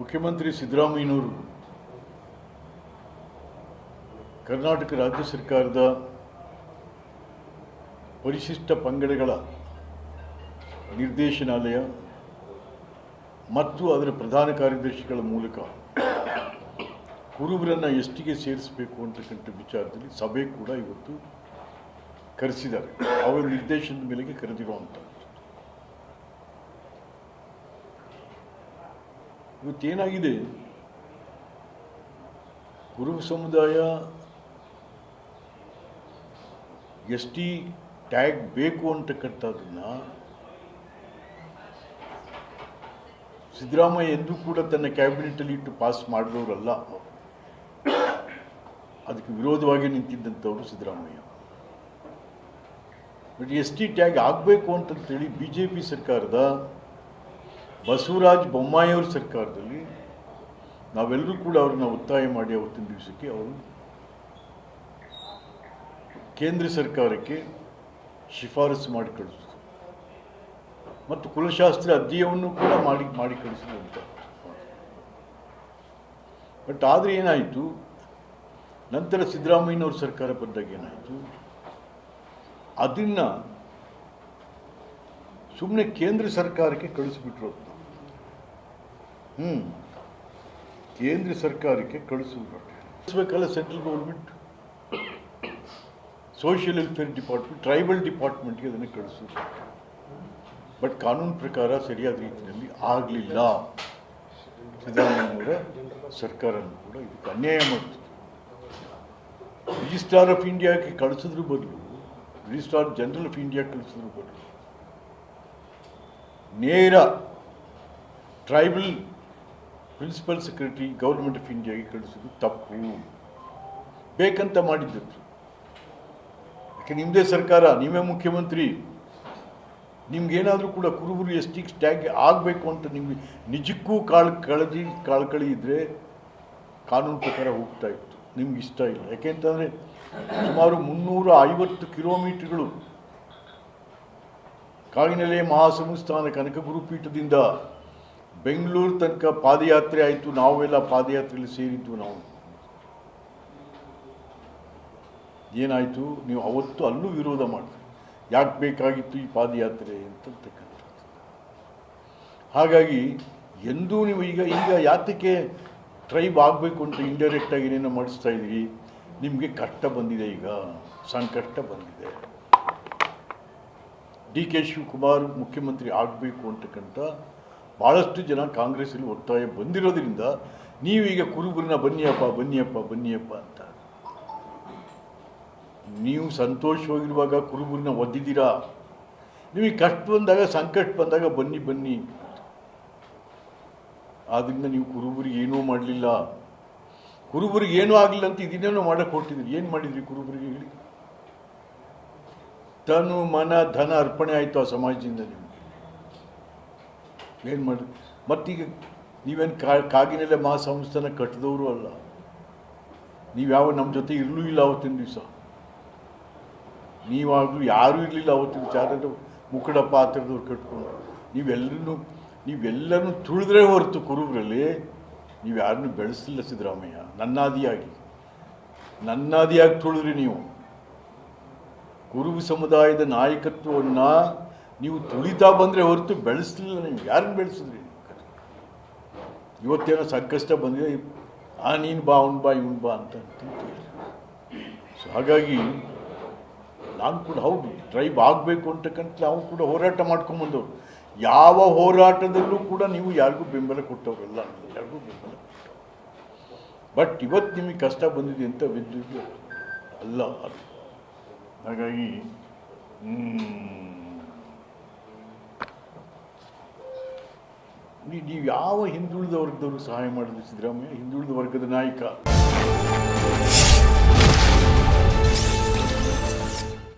ಮುಖ್ಯಮಂತ್ರಿ ಸಿದ್ದರಾಮಯ್ಯನವರು ಕರ್ನಾಟಕ ರಾಜ್ಯ ಸರ್ಕಾರದ ಪರಿಶಿಷ್ಟ ಪಂಗಡಗಳ ನಿರ್ದೇಶನಾಲಯ ಮತ್ತು ಅದರ ಪ್ರಧಾನ ಕಾರ್ಯದರ್ಶಿಗಳ ಮೂಲಕ ಕುರುಬರನ್ನು ಎಸ್ಟಿಗೆ ಸೇರಿಸಬೇಕು ಅಂತಕ್ಕಂಥ ವಿಚಾರದಲ್ಲಿ ಸಭೆ ಕೂಡ ಇವತ್ತು ಕರೆಸಿದ್ದಾರೆ. ಅವರ ನಿರ್ದೇಶನದ ಮೇಲೆಗೆ ಕರೆದಿರುವಂಥದ್ದು. ಇವತ್ತೇನಾಗಿದೆ, ಕುರುಬ ಸಮುದಾಯ ಎಸ್ಟಿ ಟ್ಯಾಗ್ ಬೇಕು ಅಂತಕ್ಕಂಥದ್ದನ್ನು ಸಿದ್ದರಾಮಯ್ಯ ಎಂದೂ ಕೂಡ ತನ್ನ ಕ್ಯಾಬಿನೆಟಲ್ಲಿ ಇಟ್ಟು ಪಾಸ್ ಮಾಡಿದವರಲ್ಲ. ಅದಕ್ಕೆ ವಿರೋಧವಾಗಿ ನಿಂತಿದ್ದಂಥವರು ಸಿದ್ದರಾಮಯ್ಯ. ಬಟ್ ಎಸ್ಟಿ ಟ್ಯಾಗ್ ಆಗಬೇಕು ಅಂತಂತೇಳಿ BJP ಸರ್ಕಾರದ ಬಸವರಾಜ ಬೊಮ್ಮಾಯಿಯವ್ರ ಸರ್ಕಾರದಲ್ಲಿ ನಾವೆಲ್ಲರೂ ಕೂಡ ಅವ್ರನ್ನ ಒತ್ತಾಯ ಮಾಡಿ ಅವತ್ತಿನ ದಿವಸಕ್ಕೆ ಅವರು ಕೇಂದ್ರ ಸರ್ಕಾರಕ್ಕೆ ಶಿಫಾರಸು ಮಾಡಿ ಕಳಿಸಿದ್ರು ಮತ್ತು ಕುಲಶಾಸ್ತ್ರ ಅಧ್ಯಯನವನ್ನು ಕೂಡ ಮಾಡಿ ಕಳಿಸಿದ್ರು ಅಂತ. ಬಟ್ ಆದರೆ ಏನಾಯಿತು, ನಂತರ ಸಿದ್ದರಾಮಯ್ಯನವ್ರ ಸರ್ಕಾರ ಬಂದಾಗ ಏನಾಯಿತು, ಅದನ್ನು ಸುಮ್ಮನೆ ಕೇಂದ್ರ ಸರ್ಕಾರಕ್ಕೆ ಕಳಿಸ್ಬಿಟ್ರು. ಕೇಂದ್ರ ಸರ್ಕಾರಕ್ಕೆ ಕಳಿಸಬೇಕಲ್ಲ. Central government social welfare department, tribal ಡಿಪಾರ್ಟ್ಮೆಂಟ್ಗೆ ಅದನ್ನು ಕಳಿಸೋದು. ಬಟ್ ಕಾನೂನು ಪ್ರಕಾರ ಸರಿಯಾದ ರೀತಿಯಲ್ಲಿ ಆಗಲಿಲ್ಲ. ಸಿದ್ದರಾಮಯ್ಯನವರ ಸರ್ಕಾರನೂ ಕೂಡ ಇದಕ್ಕೆ ಅನ್ಯಾಯ ಮಾಡ್ತದೆ. ರಿಜಿಸ್ಟ್ರಾರ್ ಆಫ್ ಇಂಡಿಯಾಕ್ಕೆ ಕಳಿಸಿದ್ರು ಬದಲು, ರಿಜಿಸ್ಟ್ರಾರ್ ಜನರಲ್ ಆಫ್ ಇಂಡಿಯಾ ಕಳಿಸಿದ್ರು ಬದಲು ನೇರ tribal principal secretary government of ಇಂಡಿಯಾಗೆ ಕಳಿಸೋದು ತಪ್ಪು. ಬೇಕಂತ ಮಾಡಿದ್ದದ್ದು. ಯಾಕೆ ನಿಮ್ಮದೇ ಸರ್ಕಾರ, ನೀವೇ ಮುಖ್ಯಮಂತ್ರಿ, ನಿಮ್ಗೇನಾದರೂ ಕೂಡ ಕುರುಬರು ಎಸ್ಟಿ ಟ್ಯಾಗ್ ಆಗಬೇಕು ಅಂತ ನಿಮಗೆ ನಿಜಕ್ಕೂ ಕಳಕಳಿ ಇದ್ದರೆ ಕಾನೂನು ಪ್ರಕಾರ ಹೋಗ್ತಾ ಇತ್ತು. ನಿಮ್ಗೆ ಇಷ್ಟ ಇಲ್ಲ. ಯಾಕೆಂತಂದರೆ ಸುಮಾರು 350 ಕಿಲೋಮೀಟರ್ಗಳು ಕಾಗಿನೆಲೆ ಮಹಾಸಂಸ್ಥಾನ ಕನಕ ಗುರುಪೀಠದಿಂದ ಬೆಂಗಳೂರು ತನಕ ಪಾದಯಾತ್ರೆ ಆಯಿತು. ನಾವೆಲ್ಲ ಪಾದಯಾತ್ರೆಯಲ್ಲಿ ಸೇರಿದ್ದು. ನಾವು ಏನಾಯಿತು, ನೀವು ಅವತ್ತು ಅಲ್ಲೂ ವಿರೋಧ ಮಾಡಿದ್ರಿ. ಯಾಕೆ ಬೇಕಾಗಿತ್ತು ಈ ಪಾದಯಾತ್ರೆ ಅಂತಕ್ಕಂಥದ್ದು. ಹಾಗಾಗಿ ಎಂದೂ ನೀವು ಈಗ ಯಾತಕ್ಕೆ ಟ್ರೈಬ್ ಆಗಬೇಕು ಅಂತ ಇಂಡೈರೆಕ್ಟಾಗಿ ಏನೇನೋ ಮಾಡಿಸ್ತಾ ಇದ್ದೀರಿ. ನಿಮಗೆ ಕಷ್ಟ ಬಂದಿದೆ, ಈಗ ಸಂಕಷ್ಟ ಬಂದಿದೆ. DK ಶಿವಕುಮಾರ್ ಮುಖ್ಯಮಂತ್ರಿ ಆಗಬೇಕು ಅಂತಕ್ಕಂಥ ಭಾಳಷ್ಟು ಜನ ಕಾಂಗ್ರೆಸ್ಸಲ್ಲಿ ಒತ್ತಾಯ ಬಂದಿರೋದ್ರಿಂದ ನೀವೀಗ ಕುರುಬರನ್ನ ಬನ್ನಿಯಪ್ಪ ಅಂತ ನೀವು ಸಂತೋಷವಾಗಿರುವಾಗ ಕುರುಬರನ್ನ ಒದ್ದಿದ್ದೀರಾ. ನಿಮಗೆ ಕಷ್ಟ ಬಂದಾಗ, ಸಂಕಷ್ಟ ಬಂದಾಗ ಬನ್ನಿ. ಆದ್ದರಿಂದ ನೀವು ಕುರುಬರಿಗೆ ಏನೂ ಮಾಡಲಿಲ್ಲ. ಕುರುಬರಿಗೆ ಏನೂ ಆಗಲಿಲ್ಲ ಅಂತ ಇದನ್ನೇನೋ ಮಾಡಕ್ಕೆ ಹೊರಟಿದ್ರಿ. ಏನು ಮಾಡಿದ್ರಿ ಕುರುಬರಿಗೆ ಹೇಳಿ? ತನು ಮನ ಧನ ಅರ್ಪಣೆ ಆಯಿತು ಆ ಸಮಾಜದಿಂದ. ನಿಮಗೆ ಏನು ಮಾಡಿ? ಮತ್ತೀಗ ನೀವೇನು ಕಾಗಿನೆಲೆ ಮಹಾಸಂಸ್ಥಾನ ಕಟ್ಟಿದವರು ಅಲ್ಲ. ನೀವು ನಮ್ಮ ಜೊತೆ ಇರಲೂ ಇಲ್ಲ ಅವತ್ತಿನ ದಿವಸ. ನೀವಾಗಲೂ ಯಾರೂ ಇರಲಿಲ್ಲ ಅವತ್ತಿನ ವಿಚಾರದ ಮುಖಡ ಪಾತ್ರದವ್ರು ಕಟ್ಕೊಂಡು. ನೀವೆಲ್ಲರನ್ನೂ ತುಳಿದ್ರೆ ಹೊರತು ಕುರುಬರಲ್ಲಿ ನೀವು ಯಾರನ್ನೂ ಬೆಳೆಸಲಿಲ್ಲ. ಸಿದ್ದರಾಮಯ್ಯ ನನ್ನಾದಿಯಾಗಿ ತುಳಿದ್ರಿ ನೀವು. ಕುರುಬ ಸಮುದಾಯದ ನಾಯಕತ್ವವನ್ನು ನೀವು ತುಳಿತಾ ಬಂದರೆ ಹೊರತು ಬೆಳೆಸಲಿಲ್ಲ. ನೀವು ಯಾರನ್ನು ಬೆಳೆಸಿದ್ರಿ? ಇವತ್ತೇನೋ ಸಂಕಷ್ಟ ಬಂದಿದೆ, ನೀನು ಬಾ, ಅವ್ನು ಬಾ, ಇವನು ಬಾ ಅಂತ. ಸೊ ಹಾಗಾಗಿ ನಾನು ಕೂಡ ಹೌದು, ಟ್ರೈಬ್ ಆಗಬೇಕು ಅಂತಕ್ಕಂಥ ನಾವು ಕೂಡ ಹೋರಾಟ ಮಾಡ್ಕೊಂಬಂದವರು. ಯಾವ ಹೋರಾಟದಲ್ಲೂ ಕೂಡ ನೀವು ಯಾರಿಗೂ ಬೆಂಬಲ ಕೊಟ್ಟವರಲ್ಲ, ಯಾರಿಗೂ ಬೆಂಬಲ ಕೊಟ್ಟವರು. ಬಟ್ ಇವತ್ತು ನಿಮಗೆ ಕಷ್ಟ ಬಂದಿದೆ ಅಂತ ವಿದ್ಯುತ್ ಅಲ್ಲ ಅದು. ಹಾಗಾಗಿ ನೀವು ಯಾವ ಹಿಂದುಳಿದ ವರ್ಗದವರು ಸಹಾಯ ಮಾಡಿದ್ರು ಸಿದ್ದರಾಮಯ್ಯ? ಹಿಂದುಳಿದ ವರ್ಗದ ನಾಯಕ.